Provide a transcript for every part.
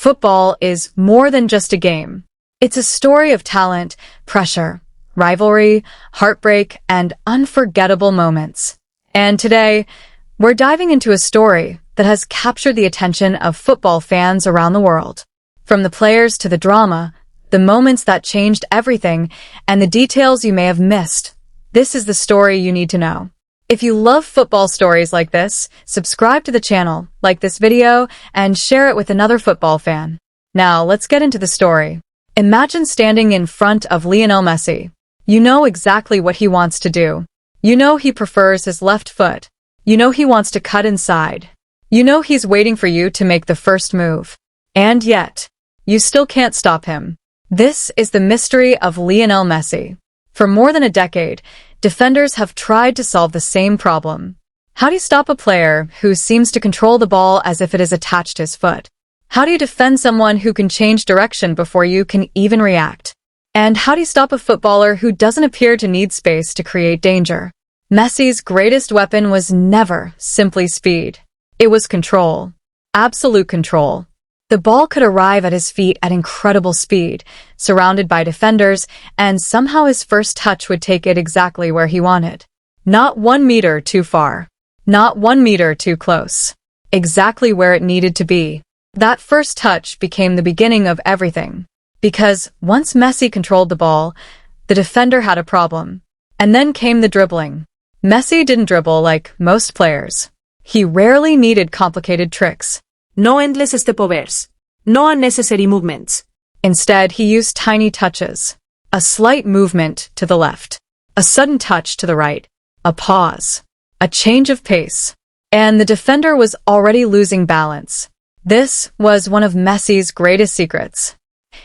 Football is more than just a game. It's a story of talent, pressure, rivalry, heartbreak, and unforgettable moments. And today, we're diving into a story that has captured the attention of football fans around the world. From the players to the drama, the moments that changed everything, and the details you may have missed, this is the story you need to know. If you love football stories like this, subscribe to the channel, like this video, and share it with another football fan. Now, let's get into the story. Imagine standing in front of Lionel Messi. You know exactly what he wants to do. You know he prefers his left foot. You know he wants to cut inside. You know he's waiting for you to make the first move. And yet, you still can't stop him. This is the mystery of Lionel Messi. For more than a decade, defenders have tried to solve the same problem. How do you stop a player who seems to control the ball as if it is attached to his foot? How do you defend someone who can change direction before you can even react? And how do you stop a footballer who doesn't appear to need space to create danger? Messi's greatest weapon was never simply speed. It was control. Absolute control. The ball could arrive at his feet at incredible speed, surrounded by defenders, and somehow his first touch would take it exactly where he wanted. Not 1 meter too far. Not 1 meter too close. Exactly where it needed to be. That first touch became the beginning of everything. Because once Messi controlled the ball, the defender had a problem. And then came the dribbling. Messi didn't dribble like most players. He rarely needed complicated tricks. No endless stepovers. No unnecessary movements. Instead, he used tiny touches. A slight movement to the left. A sudden touch to the right. A pause. A change of pace. And the defender was already losing balance. This was one of Messi's greatest secrets.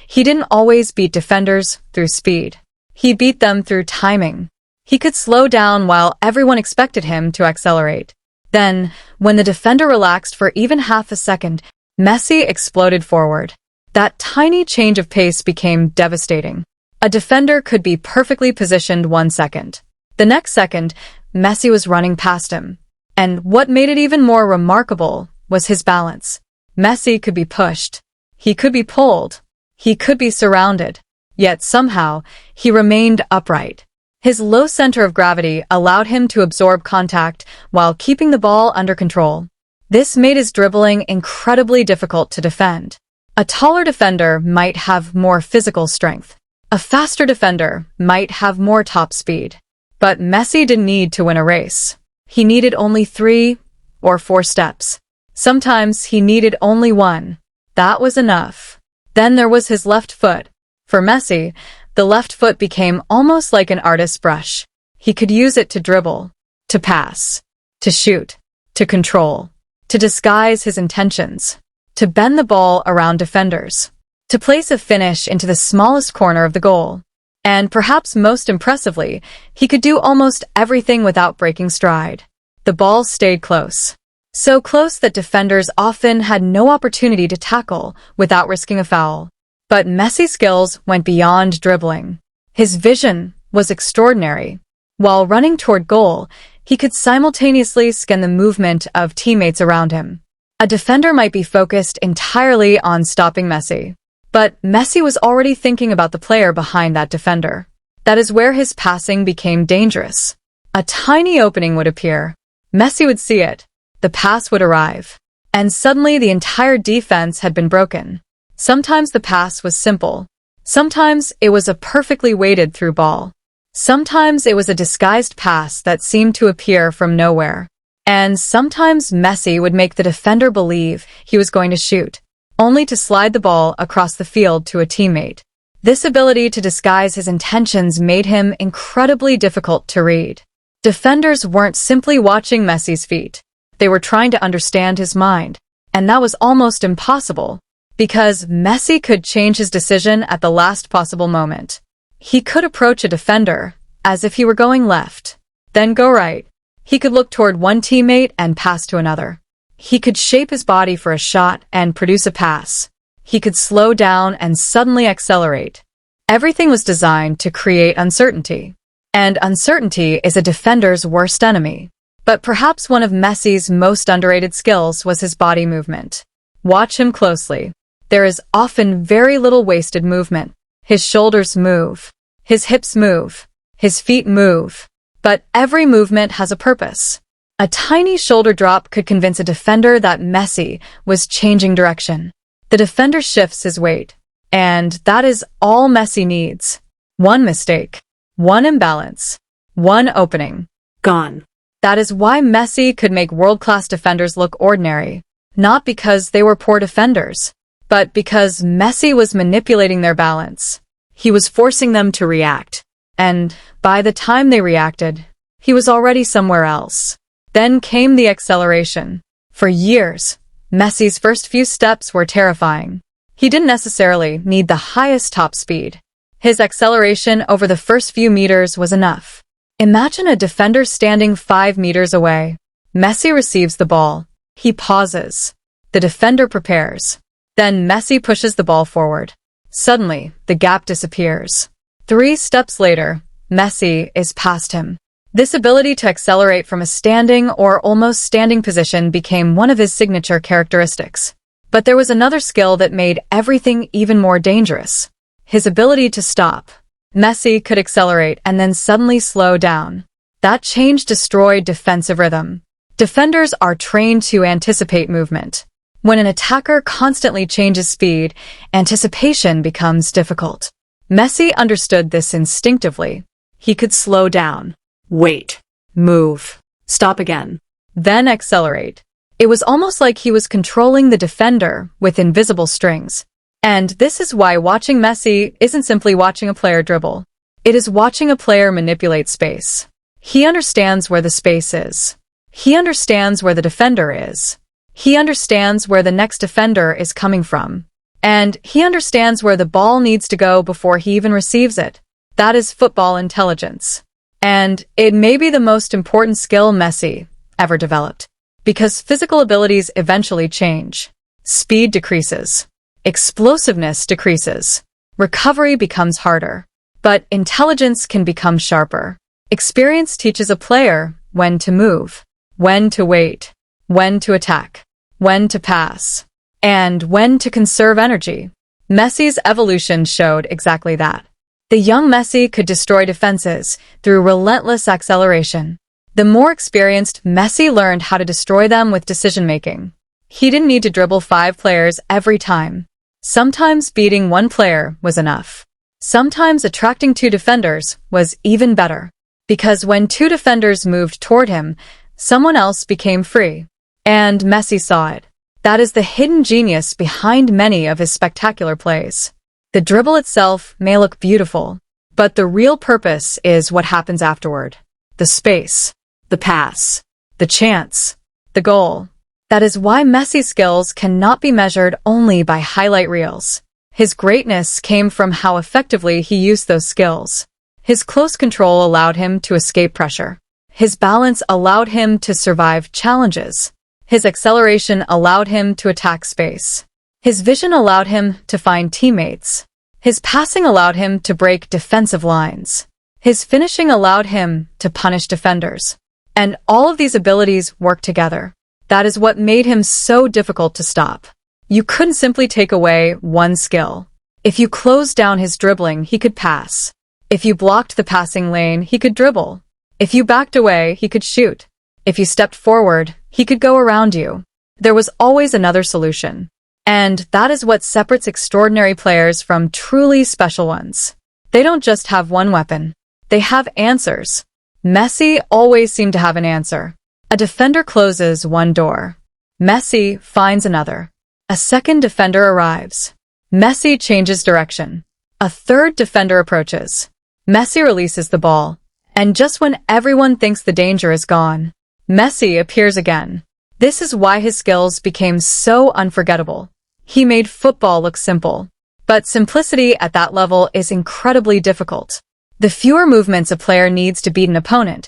He didn't always beat defenders through speed. He beat them through timing. He could slow down while everyone expected him to accelerate. Then, when the defender relaxed for even half a second, Messi exploded forward. That tiny change of pace became devastating. A defender could be perfectly positioned 1 second. The next second, Messi was running past him. And what made it even more remarkable was his balance. Messi could be pushed. He could be pulled. He could be surrounded. Yet somehow, he remained upright. His low center of gravity allowed him to absorb contact while keeping the ball under control. This made his dribbling incredibly difficult to defend. A taller defender might have more physical strength. A faster defender might have more top speed. But Messi didn't need to win a race. He needed only 3 or 4 steps. Sometimes he needed only 1. That was enough. Then there was his left foot. For Messi, the left foot became almost like an artist's brush. He could use it to dribble, to pass, to shoot, to control, to disguise his intentions, to bend the ball around defenders, to place a finish into the smallest corner of the goal. And perhaps most impressively, he could do almost everything without breaking stride. The ball stayed close. So close that defenders often had no opportunity to tackle without risking a foul. But Messi's skills went beyond dribbling. His vision was extraordinary. While running toward goal, he could simultaneously scan the movement of teammates around him. A defender might be focused entirely on stopping Messi. But Messi was already thinking about the player behind that defender. That is where his passing became dangerous. A tiny opening would appear. Messi would see it. The pass would arrive. And suddenly the entire defense had been broken. Sometimes the pass was simple. Sometimes it was a perfectly weighted through ball. Sometimes it was a disguised pass that seemed to appear from nowhere. And sometimes Messi would make the defender believe he was going to shoot, only to slide the ball across the field to a teammate. This ability to disguise his intentions made him incredibly difficult to read. Defenders weren't simply watching Messi's feet. They were trying to understand his mind. And that was almost impossible. Because Messi could change his decision at the last possible moment. He could approach a defender, as if he were going left, then go right. He could look toward one teammate and pass to another. He could shape his body for a shot and produce a pass. He could slow down and suddenly accelerate. Everything was designed to create uncertainty. And uncertainty is a defender's worst enemy. But perhaps one of Messi's most underrated skills was his body movement. Watch him closely. there is often very little wasted movement. His shoulders move. His hips move. His feet move. But every movement has a purpose. A tiny shoulder drop could convince a defender that Messi was changing direction. The defender shifts his weight. And that is all Messi needs. One mistake. One imbalance. One opening. Gone. That is why Messi could make world-class defenders look ordinary. Not because they were poor defenders, but because Messi was manipulating their balance. He was forcing them to react. And by the time they reacted, he was already somewhere else. Then came the acceleration. For years, Messi's first few steps were terrifying. He didn't necessarily need the highest top speed. His acceleration over the first few meters was enough. Imagine a defender standing 5 meters away. Messi receives the ball. He pauses. The defender prepares. Then Messi pushes the ball forward. Suddenly, the gap disappears. 3 steps later, Messi is past him. This ability to accelerate from a standing or almost standing position became one of his signature characteristics. But there was another skill that made everything even more dangerous. His ability to stop. Messi could accelerate and then suddenly slow down. That change destroyed defensive rhythm. Defenders are trained to anticipate movement. When an attacker constantly changes speed, anticipation becomes difficult. Messi understood this instinctively. He could slow down, Wait. move, Stop again. then accelerate. It was almost like he was controlling the defender with invisible strings. And this is why watching Messi isn't simply watching a player dribble. It is watching a player manipulate space. He understands where the space is. He understands where the defender is. He understands where the next defender is coming from. And he understands where the ball needs to go before he even receives it. That is football intelligence. And it may be the most important skill Messi ever developed. Because physical abilities eventually change. Speed decreases. Explosiveness decreases. Recovery becomes harder. But intelligence can become sharper. Experience teaches a player when to move, when to wait, when to attack, when to pass, and when to conserve energy. Messi's evolution showed exactly that. The young Messi could destroy defenses through relentless acceleration. The more experienced Messi learned how to destroy them with decision-making. He didn't need to dribble 5 players every time. Sometimes beating 1 player was enough. Sometimes attracting 2 defenders was even better. Because when 2 defenders moved toward him, someone else became free. And Messi saw it. That is the hidden genius behind many of his spectacular plays. The dribble itself may look beautiful, but the real purpose is what happens afterward. The space, the pass, the chance, the goal. That is why Messi's skills cannot be measured only by highlight reels. His greatness came from how effectively he used those skills. His close control allowed him to escape pressure. His balance allowed him to survive challenges. His acceleration allowed him to attack space. His vision allowed him to find teammates. His passing allowed him to break defensive lines. His finishing allowed him to punish defenders. And all of these abilities work together. That is what made him so difficult to stop. You couldn't simply take away one skill. If you closed down his dribbling, he could pass. If you blocked the passing lane, he could dribble. If you backed away, he could shoot. If you stepped forward, he could go around you. There was always another solution. And that is what separates extraordinary players from truly special ones. They don't just have one weapon. They have answers. Messi always seemed to have an answer. A defender closes one door. Messi finds another. A second defender arrives. Messi changes direction. A third defender approaches. Messi releases the ball. And just when everyone thinks the danger is gone, Messi appears again. This is why his skills became so unforgettable. He made football look simple. But simplicity at that level is incredibly difficult. The fewer movements a player needs to beat an opponent,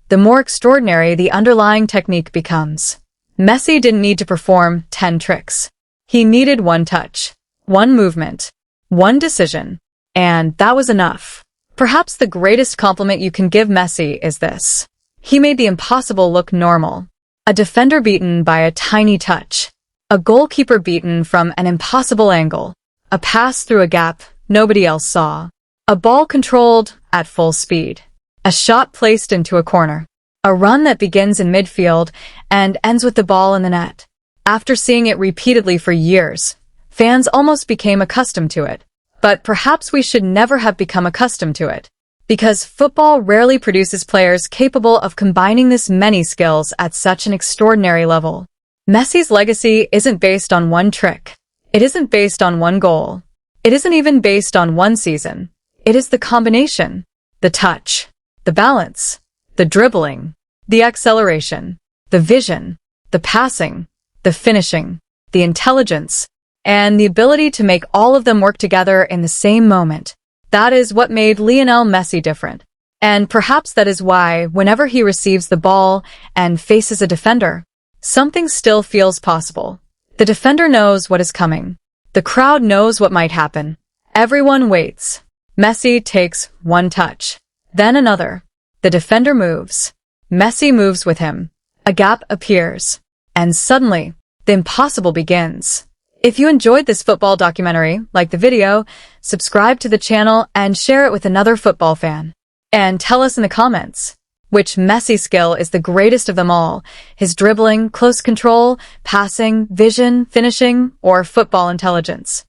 the more extraordinary the underlying technique becomes. Messi didn't need to perform 10 tricks. He needed one touch, one movement, one decision, and that was enough. Perhaps the greatest compliment you can give Messi is this. He made the impossible look normal. A defender beaten by a tiny touch. A goalkeeper beaten from an impossible angle. A pass through a gap nobody else saw. A ball controlled at full speed. A shot placed into a corner. A run that begins in midfield and ends with the ball in the net. After seeing it repeatedly for years, fans almost became accustomed to it. But perhaps we should never have become accustomed to it. Because football rarely produces players capable of combining this many skills at such an extraordinary level. Messi's legacy isn't based on one trick. It isn't based on one goal. It isn't even based on one season. It is the combination, the touch, the balance, the dribbling, the acceleration, the vision, the passing, the finishing, the intelligence, and the ability to make all of them work together in the same moment. That is what made Lionel Messi different. And perhaps that is why, whenever he receives the ball and faces a defender, something still feels possible. The defender knows what is coming. The crowd knows what might happen. Everyone waits. Messi takes one touch, then another. The defender moves. Messi moves with him. A gap appears. And suddenly, the impossible begins. If you enjoyed this football documentary, like the video, subscribe to the channel and share it with another football fan. And tell us in the comments, which Messi skill is the greatest of them all? His dribbling, close control, passing, vision, finishing, or football intelligence?